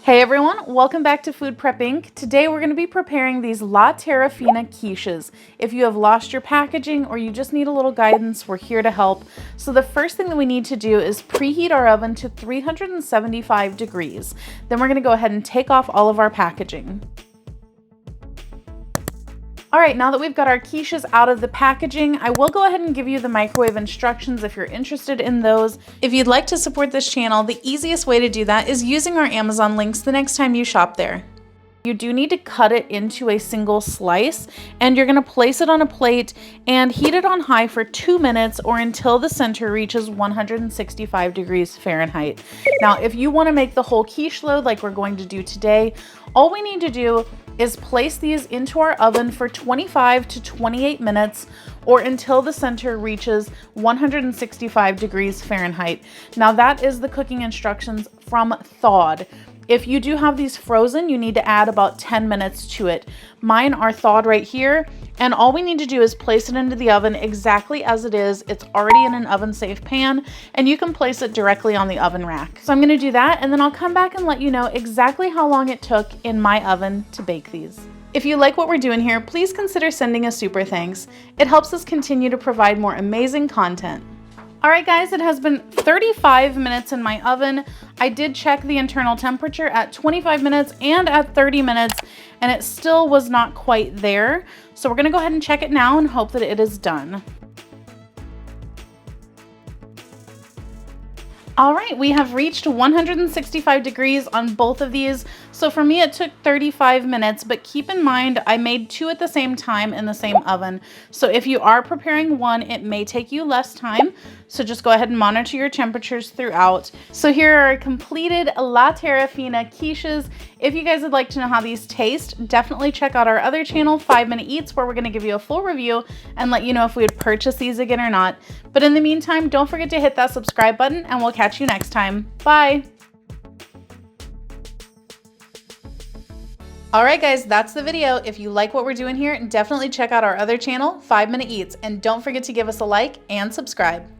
Hey everyone, welcome back to Food Prep Inc. Today we're going to be preparing these La Terra Fina quiches. If you have lost your packaging or you just need a little guidance, we're here to help. So the first thing that we need to do is preheat our oven to 375 degrees. Then we're going to go ahead and take off all of our packaging. All right, now that we've got our quiches out of the packaging, I will go ahead and give you the microwave instructions if you're interested in those. If you'd like to support this channel, the easiest way to do that is using our Amazon links the next time you shop there. You do need to cut it into a single slice, and you're gonna place it on a plate and heat it on high for 2 minutes or until the center reaches 165 degrees Fahrenheit. Now, if you wanna make the whole quiche load like we're going to do today, all we need to do is place these into our oven for 25 to 28 minutes or until the center reaches 165 degrees Fahrenheit. Now that is the cooking instructions from thawed. If you do have these frozen, you need to add about 10 minutes to it. Mine are thawed right here, and all we need to do is place it into the oven exactly as it is. It's already in an oven-safe pan, and you can place it directly on the oven rack. So I'm gonna do that, and then I'll come back and let you know exactly how long it took in my oven to bake these. If you like what we're doing here, please consider sending a super thanks. It helps us continue to provide more amazing content. All right, guys, it has been 35 minutes in my oven. I did check the internal temperature at 25 minutes and at 30 minutes, and it still was not quite there. So we're gonna go ahead and check it now and hope that it is done. All right, we have reached 165 degrees on both of these. So for me, it took 35 minutes, but keep in mind, I made two at the same time in the same oven. So if you are preparing one, it may take you less time. So just go ahead and monitor your temperatures throughout. So here are our completed La Terra Fina quiches. If you guys would like to know how these taste, definitely check out our other channel, 5 Minute Eats, where we're gonna give you a full review and let you know if we would purchase these again or not. But in the meantime, don't forget to hit that subscribe button and we'll catch you next time. Bye. All right, guys, that's the video. If you like what we're doing here, definitely check out our other channel, 5 Minute Eats, and don't forget to give us a like and subscribe.